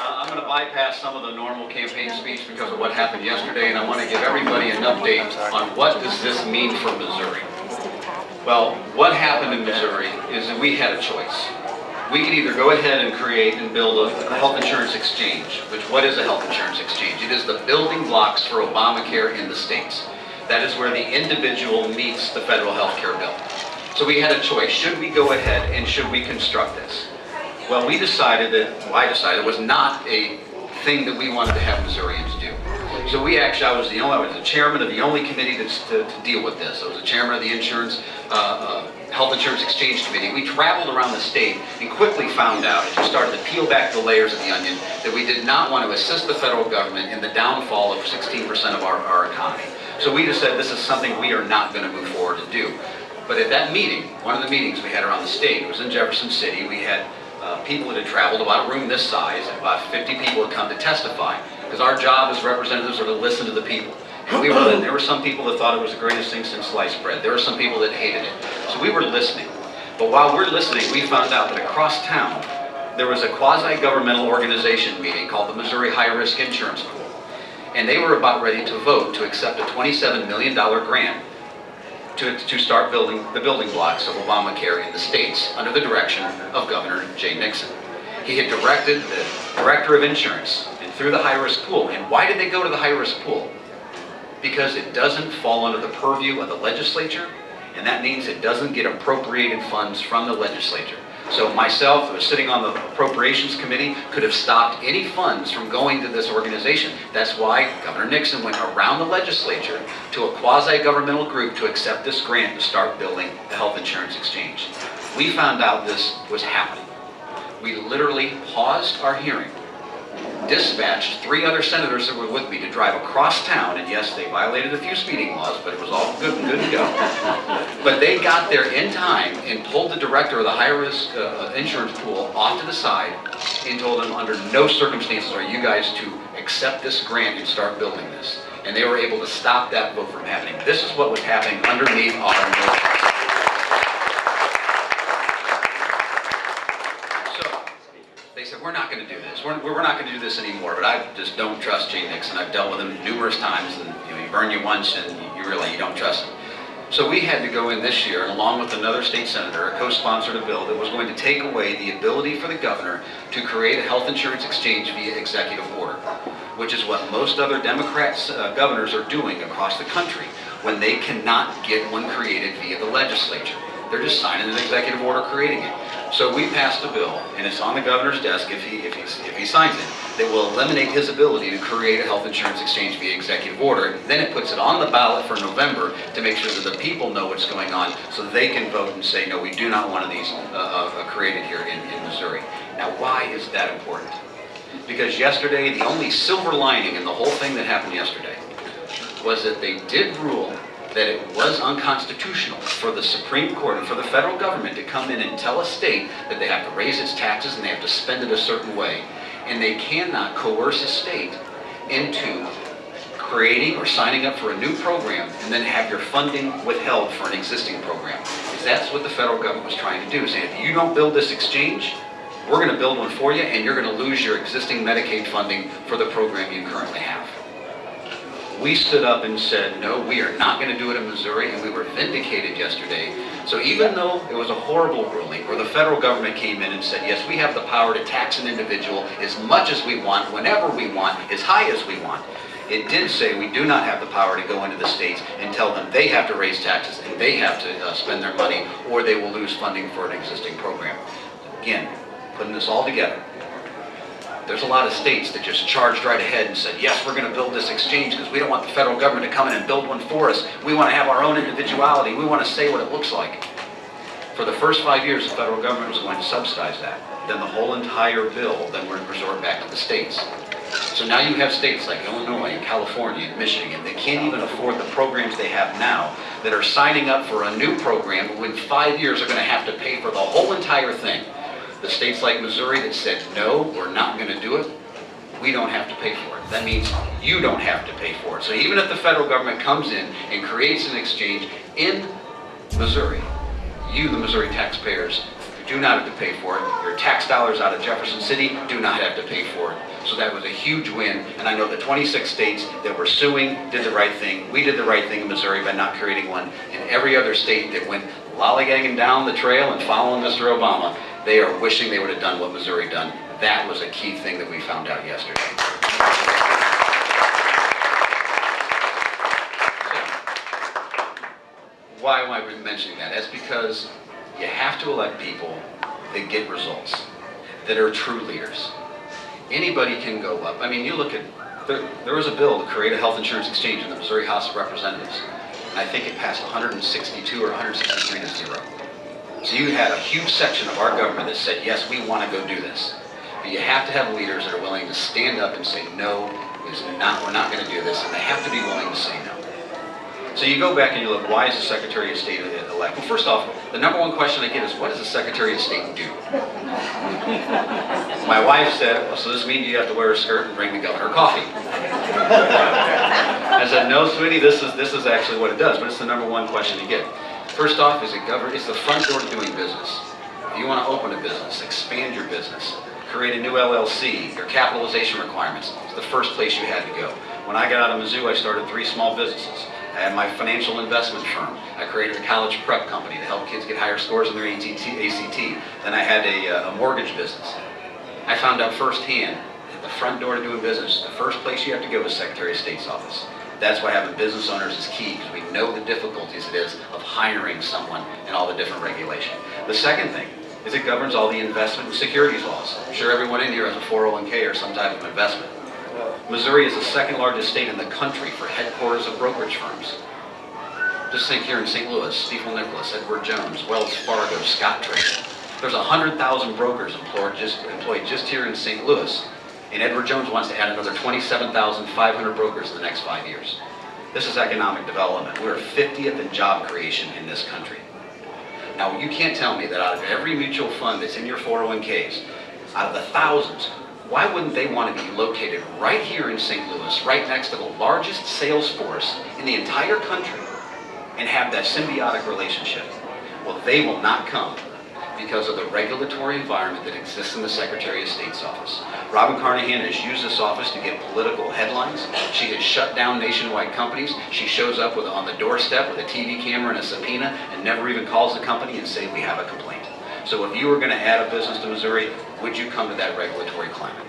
I'm going to bypass some of the normal campaign speech because of what happened yesterday, and I want to give everybody an update on what does this mean for Missouri. Well, what happened in Missouri is that we had a choice. We could either go ahead and create and build a health insurance exchange, which what is a health insurance exchange? It is the building blocks for Obamacare in the states. That is where the individual meets the federal health care bill. So we had a choice. Should we go ahead and should we construct this? Well, I decided it was not a thing that we wanted to have Missourians do. So I was the chairman of the only committee to deal with this. I was the chairman of the Health Insurance Exchange Committee. We traveled around the state and quickly found out, as we started to peel back the layers of the onion, that we did not want to assist the federal government in the downfall of 16% of our economy. So we just said this is something we are not going to move forward to do. But at that meeting, one of the meetings we had around the state, it was in Jefferson City, we had people that had traveled about a room this size, and about 50 people had come to testify, because our job as representatives are to listen to the people. And there were some people that thought it was the greatest thing since sliced bread. There were some people that hated it. So we were listening. But while we're listening, we found out that across town, there was a quasi-governmental organization meeting called the Missouri High Risk Insurance Pool. And they were about ready to vote to accept a $27 million grant to start building the building blocks of Obamacare in the states under the direction of Governor Jay Nixon. He had directed the Director of Insurance and through the high-risk pool. And why did they go to the high-risk pool? Because it doesn't fall under the purview of the legislature, and that means it doesn't get appropriated funds from the legislature. So myself, who was sitting on the Appropriations Committee, could have stopped any funds from going to this organization. That's why Governor Nixon went around the legislature to a quasi-governmental group to accept this grant to start building the health insurance exchange. We found out this was happening. We literally paused our hearing, dispatched 3 other senators that were with me to drive across town, and yes, they violated a few speeding laws, but it was all good to go. But they got there in time and pulled the director of the high-risk insurance pool off to the side and told him under no circumstances are you guys to accept this grant and start building this. And they were able to stop that vote from happening. This is what was happening underneath our noses. They said, we're not going to do this. We're not going to do this anymore. But I just don't trust Jay Nixon. I've dealt with him numerous times, and he burn you once, and you don't trust him. So we had to go in this year, and along with another state senator, co-sponsored a bill that was going to take away the ability for the governor to create a health insurance exchange via executive order, which is what most other Democrats governors are doing across the country when they cannot get one created via the legislature. They're just signing an executive order creating it. So we passed a bill, and it's on the governor's desk if he signs it, that will eliminate his ability to create a health insurance exchange via executive order. Then it puts it on the ballot for November to make sure that the people know what's going on so they can vote and say, no, we do not want one of these created here in Missouri. Now, why is that important? Because yesterday, the only silver lining in the whole thing that happened yesterday was that they did rule that it was unconstitutional for the Supreme Court and for the federal government to come in and tell a state that they have to raise its taxes and they have to spend it a certain way. And they cannot coerce a state into creating or signing up for a new program and then have your funding withheld for an existing program. Because that's what the federal government was trying to do, saying if you don't build this exchange, we're going to build one for you and you're going to lose your existing Medicaid funding for the program you currently have. We stood up and said, no, we are not going to do it in Missouri, and we were vindicated yesterday. So even though it was a horrible ruling where the federal government came in and said, yes, we have the power to tax an individual as much as we want, whenever we want, as high as we want, it did say we do not have the power to go into the states and tell them they have to raise taxes and they have to spend their money or they will lose funding for an existing program. Again, putting this all together. There's a lot of states that just charged right ahead and said, yes, we're going to build this exchange because we don't want the federal government to come in and build one for us. We want to have our own individuality. We want to say what it looks like. For the first 5 years, the federal government was going to subsidize that. Then the whole entire bill then would resort back to the states. So now you have states like Illinois and California and Michigan that can't even afford the programs they have now that are signing up for a new program but within 5 years are going to have to pay for the whole entire thing. The states like Missouri that said, no, we're not going to do it, we don't have to pay for it. That means you don't have to pay for it. So even if the federal government comes in and creates an exchange in Missouri, you, the Missouri taxpayers, do not have to pay for it. Your tax dollars out of Jefferson City do not have to pay for it. So that was a huge win, and I know the 26 states that were suing did the right thing. We did the right thing in Missouri by not creating one, and every other state that went lollygagging down the trail and following Mr. Obama, they are wishing they would have done what Missouri done. That was a key thing that we found out yesterday. So, why am I mentioning that? That's because you have to elect people that get results, that are true leaders. Anybody can go up. I mean, you look at, there was a bill to create a health insurance exchange in the Missouri House of Representatives. And I think it passed 162 or 163 to 0. So you had a huge section of our government that said, yes, we want to go do this. But you have to have leaders that are willing to stand up and say, no, we're not going to do this. And they have to be willing to say no. So you go back and you look, why is the Secretary of State elected? Well, first off, the number one question I get is, what does the Secretary of State do? My wife said, well, so this means you have to wear a skirt and bring the governor coffee. I said, no, sweetie, this is actually what it does, but it's the number one question you get. First off, it's the front door to doing business. If you want to open a business, expand your business, create a new LLC, your capitalization requirements, it's the first place you had to go. When I got out of Mizzou, I started 3 small businesses. I had my financial investment firm. I created a college prep company to help kids get higher scores in their ACT. Then I had a mortgage business. I found out firsthand that the front door to doing business, the first place you have to go is Secretary of State's office. That's why having business owners is key, because we know the difficulties it is of hiring someone and all the different regulation. The second thing is it governs all the investment and securities laws. I'm sure everyone in here has a 401k or some type of investment. Missouri is the second largest state in the country for headquarters of brokerage firms. Just think here in St. Louis, Stifel Nicholas, Edward Jones, Wells Fargo, Scott Trade. There's 100,000 brokers employed just here in St. Louis, and Edward Jones wants to add another 27,500 brokers in the next 5 years. This is economic development. We're 50th in job creation in this country. Now, you can't tell me that out of every mutual fund that's in your 401ks, out of the thousands, why wouldn't they want to be located right here in St. Louis, right next to the largest sales force in the entire country, and have that symbiotic relationship? Well, they will not come because of the regulatory environment that exists in the Secretary of State's office. Robin Carnahan has used this office to get political headlines. She has shut down nationwide companies. She shows up on the doorstep with a TV camera and a subpoena and never even calls the company and say, we have a complaint. So if you were going to add a business to Missouri, would you come to that regulatory climate?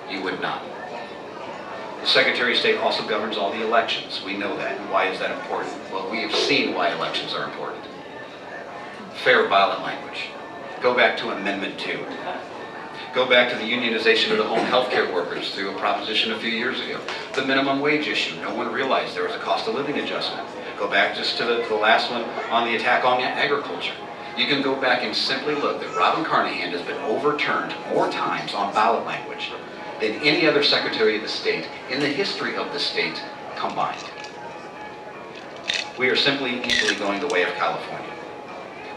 You would not. The Secretary of State also governs all the elections. We know that. And why is that important? Well, we have seen why elections are important. Fair ballot language. Go back to Amendment 2. Go back to the unionization of the home health care workers through a proposition a few years ago. The minimum wage issue. No one realized there was a cost of living adjustment. Go back just to the last one on the attack on agriculture. You can go back and simply look that Robin Carnahan has been overturned more times on ballot language than any other Secretary of the State in the history of the state combined. We are simply easily going the way of California.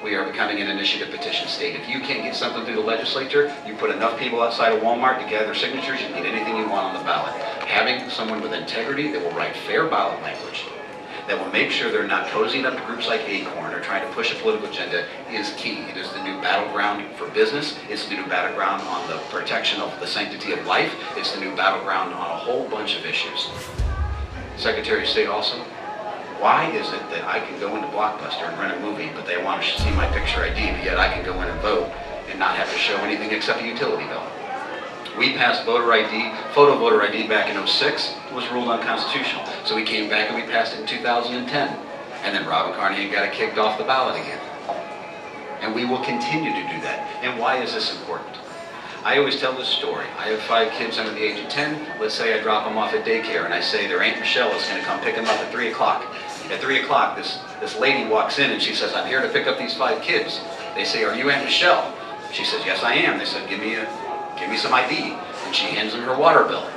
We are becoming an initiative petition state. If you can't get something through the legislature, you put enough people outside of Walmart to gather signatures, you can get anything you want on the ballot. Having someone with integrity that will write fair ballot language, that will make sure they're not cozying up to groups like Acorn or trying to push a political agenda is key. It is the new battleground for business. It's the new battleground on the protection of the sanctity of life. It's the new battleground on a whole bunch of issues. Secretary of State also, why is it that I can go into Blockbuster and rent a movie, but they want to see my picture ID, but yet I can go in and vote and not have to show anything except a utility bill? We passed voter ID, photo voter ID back in '06. It was ruled unconstitutional. So we came back and we passed it in 2010. And then Robin Carnahan got it kicked off the ballot again. And we will continue to do that. And why is this important? I always tell this story. I have 5 kids under the age of 10. Let's say I drop them off at daycare and I say their Aunt Michelle is going to come pick them up at 3 o'clock. At 3 o'clock, this lady walks in and she says, I'm here to pick up these 5 kids. They say, are you Aunt Michelle? She says, yes, I am. They said, give me some ID. And she hands them her water bill.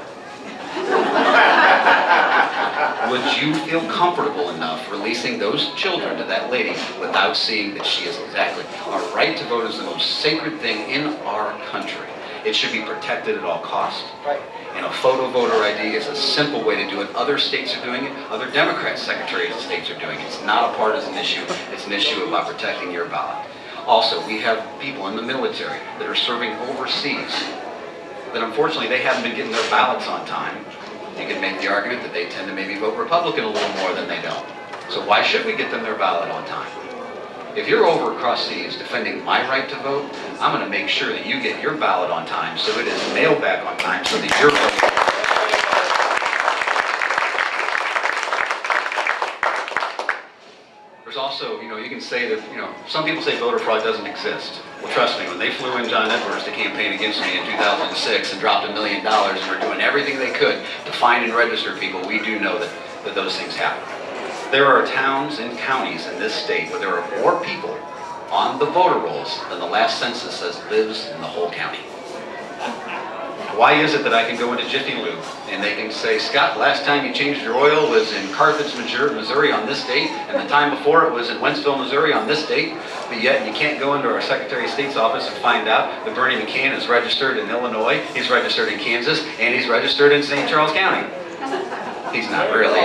Would you feel comfortable enough releasing those children to that lady without seeing that she is exactly? Our right to vote is the most sacred thing in our country. It should be protected at all costs. Right. And a photo voter ID is a simple way to do it. Other states are doing it. Other Democrat secretaries of states are doing it. It's not a partisan issue. It's an issue about protecting your ballot. Also, we have people in the military that are serving overseas that unfortunately they haven't been getting their ballots on time. You can make the argument that they tend to maybe vote Republican a little more than they don't. So why should we get them their ballot on time? If you're over across seas defending my right to vote, I'm going to make sure that you get your ballot on time so it is mailed back on time so that your vote. There's also, you can say that, some people say voter fraud doesn't exist. Well, trust me, when they flew in John Edwards to campaign against me in 2006 and dropped $1 million and were doing everything they could to find and register people, we do know that those things happen. There are towns and counties in this state where there are more people on the voter rolls than the last census says lives in the whole county. Why is it that I can go into Jiffy Lube and they can say, Scott, last time you changed your oil was in Carthage, Missouri on this date, and the time before it was in Wentzville, Missouri on this date, but yet you can't go into our Secretary of State's office and find out that Bernie McCann is registered in Illinois, he's registered in Kansas, and he's registered in St. Charles County. He's not really.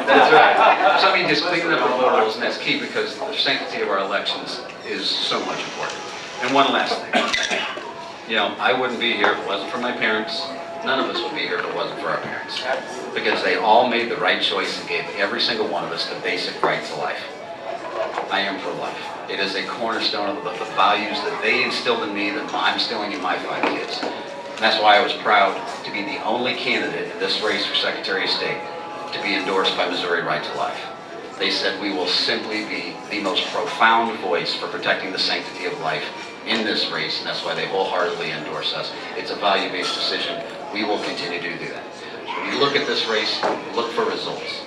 That's right. So just cleaning up the voter rolls, and that's key because the sanctity of our elections is so much important. And one last thing. I wouldn't be here if it wasn't for my parents. None of us would be here if it wasn't for our parents. Because they all made the right choice and gave every single one of us the basic rights of life. I am pro-life. It is a cornerstone of the values that they instilled in me that I'm instilling in my 5 kids. And that's why I was proud to be the only candidate in this race for Secretary of State to be endorsed by Missouri Right to Life. They said we will simply be the most profound voice for protecting the sanctity of life in this race, and that's why they wholeheartedly endorse us. It's a value-based decision. We will continue to do that. When you look at this race, look for results.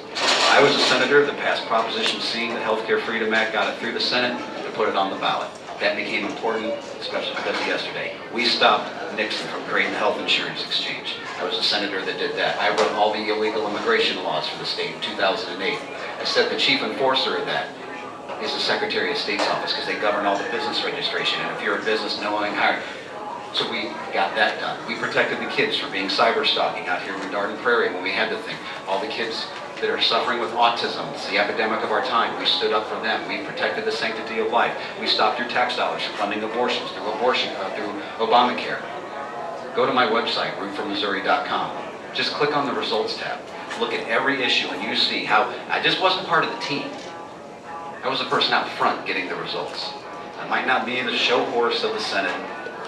I was a senator that passed Proposition C, the Healthcare Freedom Act, got it through the Senate, to put it on the ballot. That became important, especially because of yesterday. We stopped Nixon from creating the health insurance exchange. I was a senator that did that. I wrote all the illegal immigration laws for the state in 2008. I said the chief enforcer of that is the Secretary of State's office because they govern all the business registration. And if you're a business, no one hired. So we got that done. We protected the kids from being cyber stalking out here in Darden Prairie when we had the thing. All the kids that are suffering with autism, it's the epidemic of our time. We stood up for them. We protected the sanctity of life. We stopped your tax dollars from funding abortions through Obamacare. Go to my website, rootformissouri.com. Just click on the results tab. Look at every issue and you see how I just wasn't part of the team. I was the person out front getting the results. I might not be the show horse of the Senate,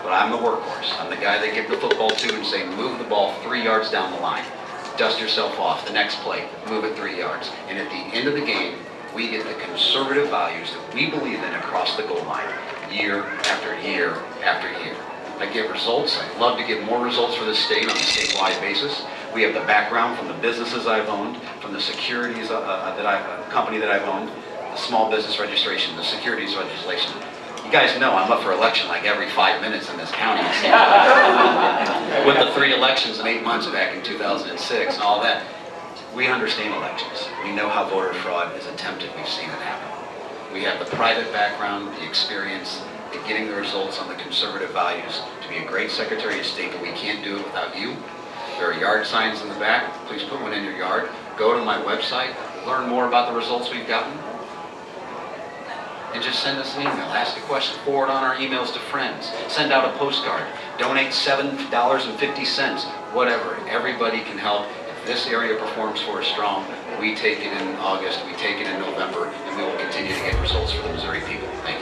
but I'm the workhorse. I'm the guy they give the football to and say, move the ball 3 yards down the line. Dust yourself off. The next play, move it 3 yards. And at the end of the game, we get the conservative values that we believe in across the goal line, year after year after year. I get results. I'd love to get more results for this state on a statewide basis. We have the background from the businesses I've owned, from the securities company that I've owned, the small business registration, the securities legislation. You guys know I'm up for election like every 5 minutes in this county. With the 3 elections in 8 months back in 2006 and all that, we understand elections. We know how voter fraud is attempted. We've seen it happen. We have the private background, the experience, the getting the results on the conservative values to be a great Secretary of State, but we can't do it without you. There are yard signs in the back. Please put one in your yard. Go to my website, learn more about the results we've gotten, and just send us an email. Ask a question. Forward on our emails to friends. Send out a postcard. Donate $7.50. Whatever. Everybody can help. If this area performs for us strong, we take it in August, we take it in November, and we will continue to get results for the Missouri people. Thank you.